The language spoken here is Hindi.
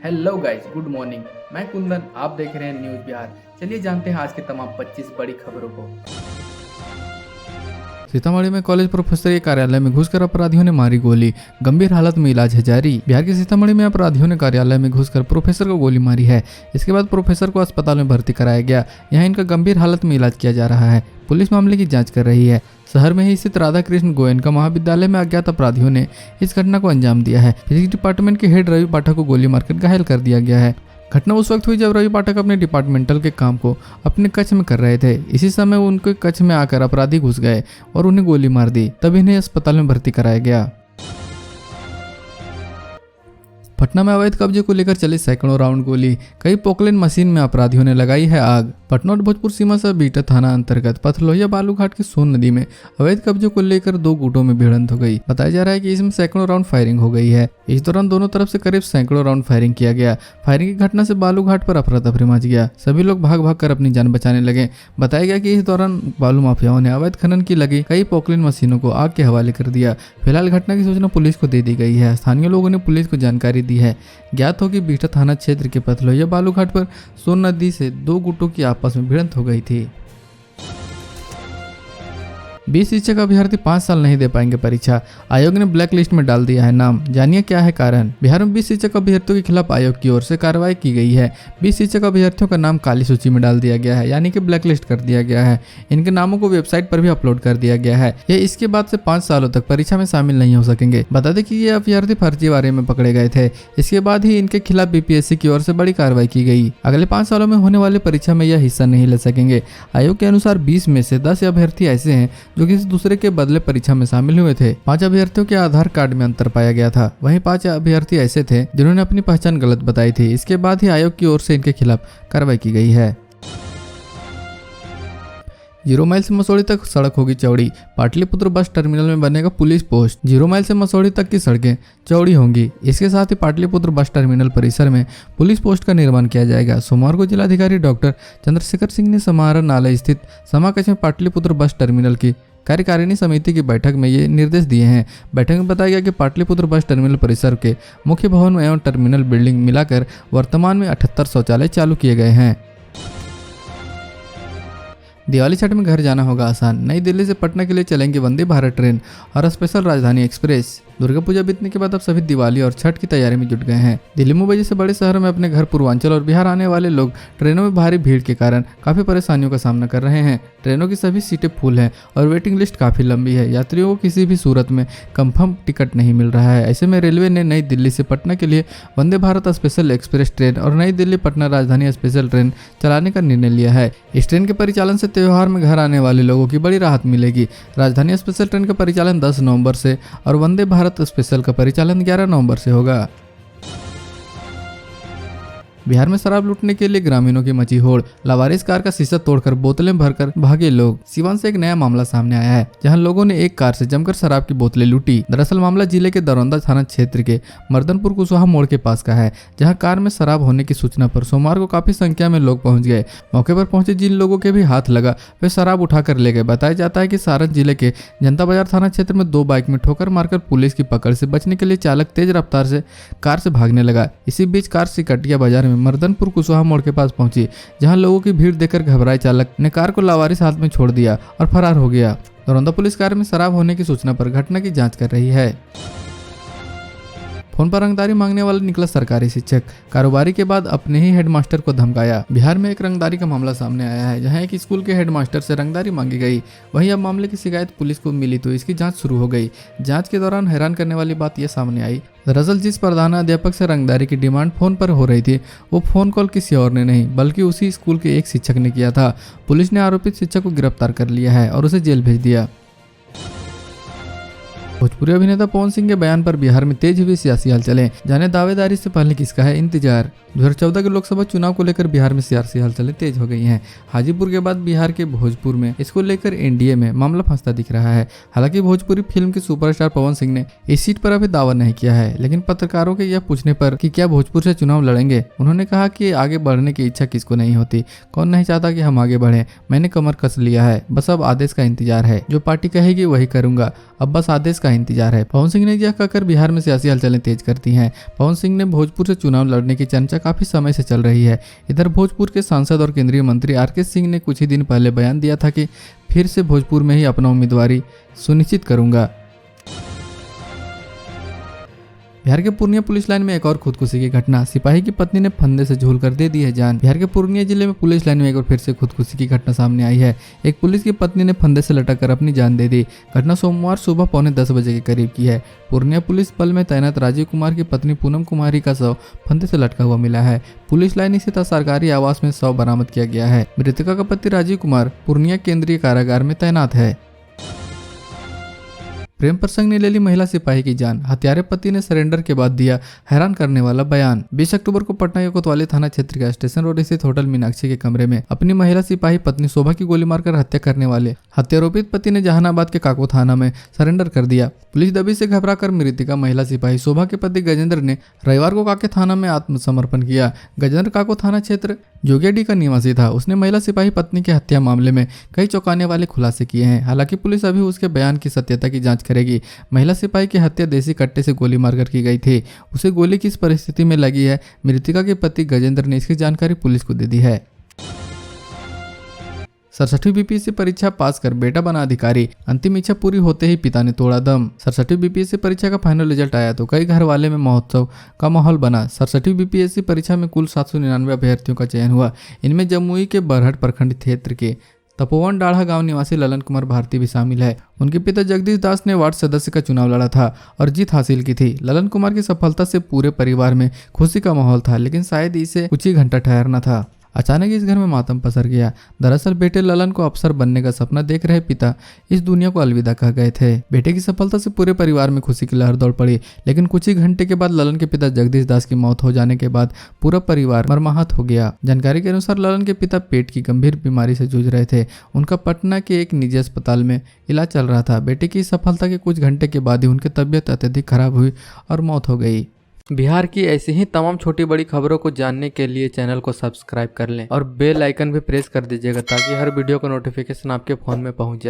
Hello guys, good morning. मैं कुंदन, आप देख रहे हैं न्यूज़ बिहार। चलिए जानते हैं आज की तमाम 25 बड़ी खबरों को। सीतामढ़ी में कॉलेज प्रोफेसर के कार्यालय में घुसकर अपराधियों ने मारी गोली, गंभीर हालत में इलाज है जारी। बिहार के सीतामढ़ी में अपराधियों ने कार्यालय में घुसकर प्रोफेसर को गोली मारी है। इसके बाद प्रोफेसर को अस्पताल में भर्ती कराया गया। यहाँ इनका गंभीर हालत में इलाज किया जा रहा है। पुलिस मामले की जांच कर रही है। शहर में ही स्थित राधा कृष्ण गोयनका महाविद्यालय में अज्ञात अपराधियों ने इस घटना को अंजाम दिया है। फिजिक्स डिपार्टमेंट के हेड रवि पाठक को गोली मारकर घायल कर दिया गया है। घटना उस वक्त हुई जब रवि पाठक अपने डिपार्टमेंटल के काम को अपने कक्ष में कर रहे थे। इसी समय उनके कक्ष में आकर अपराधी घुस गए और उन्हें गोली मार दी। तब इन्हें अस्पताल में भर्ती कराया गया। पटना में अवैध कब्जे को लेकर चली सैकड़ों राउंड गोली, कई पोकलेन मशीन में अपराधियों ने लगाई है आग। पटना और भोजपुर सीमा से बीटा थाना अंतर्गत पथलोहिया बालूघाट की सोन नदी में अवैध कब्जे को लेकर दो गुटों में भिड़ंत हो गई। बताया जा रहा है कि इसमें सैकड़ों राउंड फायरिंग हो गई है। इस दौरान दोनों तरफ से करीब सैकड़ों राउंड फायरिंग किया गया। फायरिंग की घटना से बालूघाट पर अफरा तफरी मच गया। सभी लोग भाग भाग कर अपनी जान बचाने लगे। बताया गया कि इस दौरान बालू माफियाओं ने अवैध खनन की लगी कई पोकलेन मशीनों को आग के हवाले कर दिया। फिलहाल घटना की सूचना पुलिस को दे दी गई है। स्थानीय लोगों ने पुलिस को जानकारी दी है। ज्ञात हो कि बीटा थाना क्षेत्र के पथलोहिया बालूघाट पर सोन नदी से दो गुटों की आपस में भिड़ंत हो गई थी। 20 शिक्षक अभ्यर्थी 5 साल नहीं दे पाएंगे परीक्षा, आयोग ने ब्लैक लिस्ट में डाल दिया है नाम। जानिए क्या है कारण। बिहार में 20 शिक्षक अभ्यर्थियों के खिलाफ आयोग की ओर से कार्रवाई की गई है। 20 शिक्षक अभ्यर्थियों का नाम काली सूची में डाल दिया गया है, यानी कि ब्लैक लिस्ट कर दिया गया है। इनके नामों को वेबसाइट पर भी अपलोड कर दिया गया है। ये इसके बाद से 5 सालों तक परीक्षा में शामिल नहीं हो सकेंगे। बता दें कि ये अभ्यर्थी फर्जीवाड़े में पकड़े गए थे। इसके बाद ही इनके खिलाफ बीपीएससी की ओर से बड़ी कार्रवाई की गई। अगले 5 सालों में होने वाली परीक्षा में यह हिस्सा नहीं ले सकेंगे। आयोग के अनुसार 20 में से 10 अभ्यर्थी ऐसे हैं जो किसी दूसरे के बदले परीक्षा में शामिल हुए थे। 5 अभ्यर्थियों के आधार कार्ड में अंतर पाया गया था। वहीं 5 अभ्यर्थी ऐसे थे जिन्होंने अपनी पहचान गलत बताई थी। इसके बाद ही आयोग की ओर से इनके खिलाफ कार्रवाई की गई है। 0 माइल से मसौढ़ी तक सड़क होगी चौड़ी, पाटलिपुत्र बस टर्मिनल में बनेगा पुलिस पोस्ट। 0 माइल से मसौढ़ी तक की सड़कें चौड़ी होंगी। इसके साथ ही पाटलिपुत्र बस टर्मिनल परिसर में पुलिस पोस्ट का निर्माण किया जाएगा। सोमवार को जिलाधिकारी डॉक्टर चंद्रशेखर सिंह ने समाहरण नाला स्थित समाकक्ष में पाटलिपुत्र बस टर्मिनल की कार्यकारिणी समिति की बैठक में ये निर्देश दिए हैं। बैठक में बताया गया कि पाटलिपुत्र बस टर्मिनल परिसर के मुख्य भवन एवं टर्मिनल बिल्डिंग मिलाकर वर्तमान में 78 शौचालय चालू किए गए हैं। दिवाली छठ में घर जाना होगा आसान, नई दिल्ली से पटना के लिए चलेंगे वंदे भारत ट्रेन और स्पेशल राजधानी एक्सप्रेस। दुर्गा पूजा बीतने के बाद अब सभी दिवाली और छठ की तैयारी में जुट गए हैं। दिल्ली मुंबई जैसे बड़े शहरों में अपने घर पूर्वांचल और बिहार आने वाले लोग ट्रेनों में भारी भीड़ के कारण काफी परेशानियों का सामना कर रहे हैं। ट्रेनों की सभी सीटें फुल हैं और वेटिंग लिस्ट काफी लंबी है। यात्रियों को किसी भी सूरत में कंफर्म टिकट नहीं मिल रहा है। ऐसे में रेलवे ने नई दिल्ली से पटना के लिए Vande Bharat special express train और नई दिल्ली पटना राजधानी स्पेशल ट्रेन चलाने का निर्णय लिया है। इस ट्रेन के परिचालन से त्योहार में घर आने वाले लोगों की बड़ी राहत मिलेगी। राजधानी स्पेशल ट्रेन का परिचालन 10 नवंबर से और वंदे भारत स्पेशल का परिचालन 11 नवंबर से होगा। बिहार में शराब लूटने के लिए ग्रामीणों की मची होड़, लावारिस कार का शीशा तोड़कर बोतलें भरकर भागे लोग। सीवान से एक नया मामला सामने आया है, जहां लोगों ने एक कार से जमकर शराब की बोतलें लूटी। दरअसल मामला जिले के दरौंदा थाना क्षेत्र के मर्दनपुर कुशवाहा मोड़ के पास का है, जहां कार में शराब होने की सूचना पर सोमवार को काफी संख्या में लोग पहुंच गए। मौके पर पहुंचे जिन लोगों के भी हाथ लगा वे शराब उठाकर ले गए। बताया जाता है कि सारण जिले के जनता बाजार थाना क्षेत्र में 2 बाइक में ठोकर मारकर पुलिस की पकड़ से बचने के लिए चालक तेज रफ्तार से कार से भागने लगा। इसी बीच कार सिकटिया बाजार में मर्दनपुर कुशवाहा मोड़ के पास पहुंची, जहां लोगों की भीड़ देखकर घबराए चालक ने कार को लावारिस हाथ में छोड़ दिया और फरार हो गया। दरौंदा पुलिस कार में शराब होने की सूचना पर घटना की जांच कर रही है। फोन पर रंगदारी मांगने वाला निकला सरकारी शिक्षक, कारोबारी के बाद अपने ही हेडमास्टर को धमकाया। बिहार में एक रंगदारी का मामला सामने आया है, जहां एक स्कूल के हेडमास्टर से रंगदारी मांगी गई। वहीं अब मामले की शिकायत पुलिस को मिली तो इसकी जांच शुरू हो गई। जांच के दौरान हैरान करने वाली बात यह सामने आई, दरअसल जिस प्रधानाध्यापक से रंगदारी की डिमांड फोन पर हो रही थी वो फोन कॉल किसी और ने नहीं बल्कि उसी स्कूल के एक शिक्षक ने किया था। पुलिस ने आरोपित शिक्षक को गिरफ्तार कर लिया है और उसे जेल भेज दिया। भोजपुरी अभिनेता पवन सिंह के बयान पर बिहार में तेज हुई सियासी हलचलें, जाने दावेदारी से पहले किसका है इंतजार। 2014 के लोकसभा चुनाव को लेकर बिहार में सियासी हलचलें तेज हो गई हैं। हाजीपुर के बाद बिहार के भोजपुर में इसको लेकर एनडीए में मामला फंसता दिख रहा है। हालांकि भोजपुरी फिल्म के सुपरस्टार पवन सिंह ने इस सीट पर अभी दावा नहीं किया है, लेकिन पत्रकारों के यह पूछने पर कि क्या भोजपुर से चुनाव लड़ेंगे, उन्होंने कहा कि आगे बढ़ने की इच्छा किसको नहीं होती, कौन नहीं चाहता कि हम आगे बढ़े। मैंने कमर कस लिया है, बस अब आदेश का इंतजार है। जो पार्टी कहेगी वही करूंगा, अब बस आदेश का इंतजार है। पवन सिंह ने यह कहकर बिहार में सियासी हलचलें तेज कर दी हैं। पवन सिंह ने भोजपुर से चुनाव लड़ने की चर्चा काफी समय से चल रही है। इधर भोजपुर के सांसद और केंद्रीय मंत्री आर.के. सिंह ने कुछ ही दिन पहले बयान दिया था कि फिर से भोजपुर में ही अपना उम्मीदवारी सुनिश्चित करूंगा। बिहार के पूर्णिया पुलिस लाइन में एक और खुदकुशी की घटना। सिपाही की पत्नी ने फंदे से झूलकर दे दी है जान। बिहार के पूर्णिया जिले में पुलिस लाइन में एक बार फिर से खुदकुशी की घटना सामने आई है। एक पुलिस की पत्नी ने फंदे से लटक कर अपनी जान दे दी। घटना सोमवार सुबह 9:45 बजे के करीब की है। पूर्णिया पुलिस बल में तैनात राजीव कुमार की पत्नी पूनम कुमारी का शव फंदे से लटका हुआ मिला है। पुलिस लाइन स्थित सरकारी आवास में शव बरामद किया गया है। मृतका का पति राजीव कुमार पूर्णिया केंद्रीय कारागार में तैनात है। प्रेम प्रसंग ने ले ली महिला सिपाही की जान। हत्यारे पति ने सरेंडर के बाद दिया हैरान करने वाला बयान। 20 अक्टूबर को पटना के कोतवाली थाना क्षेत्र के स्टेशन रोड स्थित होटल मीनाक्षी के कमरे में अपनी महिला सिपाही पत्नी शोभा की गोली मारकर हत्या करने वाले हत्यारोपित पति ने जहानाबाद के काको थाना में सरेंडर कर दिया। पुलिस दबी से घबराकर मृतका महिला सिपाही शोभा के पति गजेंद्र ने रविवार को काके थाना में आत्मसमर्पण किया। गजेंद्र काको थाना क्षेत्र जोगियाडी का निवासी था। उसने महिला सिपाही पत्नी की हत्या मामले में कई चौंकाने वाले खुलासे किए हैं। हालांकि पुलिस अभी उसके बयान की सत्यता की जांच करेगी। महिला सिपाही की हत्या देसी कट्टे से गोली मारकर की गई थी। उसे गोली किस परिस्थिति में लगी है, मृतका के पति गजेंद्र ने इसकी जानकारी पुलिस को दे दी है। 67वीं बीपीएससी परीक्षा पास कर बेटा बना अधिकारी। अंतिम इच्छा पूरी होते ही पिता ने तोड़ा दम। 67वीं बीपीएससी परीक्षा का फाइनल रिजल्ट आया तो कई घर वाले में महोत्सव का माहौल बना। 67वीं बीपीएससी परीक्षा में कुल 799 अभ्यर्थियों का चयन हुआ। इनमें जमुई के बरहट प्रखंड क्षेत्र के तपोवन डाढ़ा गांव निवासी ललन कुमार भारती भी शामिल है। उनके पिता जगदीश दास ने वार्ड सदस्य का चुनाव लड़ा था और जीत हासिल की थी। ललन कुमार की सफलता से पूरे परिवार में खुशी का माहौल था, लेकिन शायद इसे कुछ ही घंटा ठहरना था। अचानक इस घर में मातम पसर गया। दरअसल बेटे ललन को अफसर बनने का सपना देख रहे पिता इस दुनिया को अलविदा कह गए थे। बेटे की सफलता से पूरे परिवार में खुशी की लहर दौड़ पड़ी, लेकिन कुछ ही घंटे के बाद ललन के पिता जगदीश दास की मौत हो जाने के बाद पूरा परिवार मर्माहत हो गया। जानकारी के अनुसार ललन के पिता पेट की गंभीर बीमारी से जूझ रहे थे। उनका पटना के एक निजी अस्पताल में इलाज चल रहा था। बेटे की सफलता के कुछ घंटे के बाद ही उनकी तबीयत अत्यधिक खराब हुई और मौत हो गई। बिहार की ऐसी ही तमाम छोटी बड़ी खबरों को जानने के लिए चैनल को सब्सक्राइब कर लें और बेल आइकन भी प्रेस कर दीजिएगा ताकि हर वीडियो का नोटिफिकेशन आपके फ़ोन में पहुंच जाए।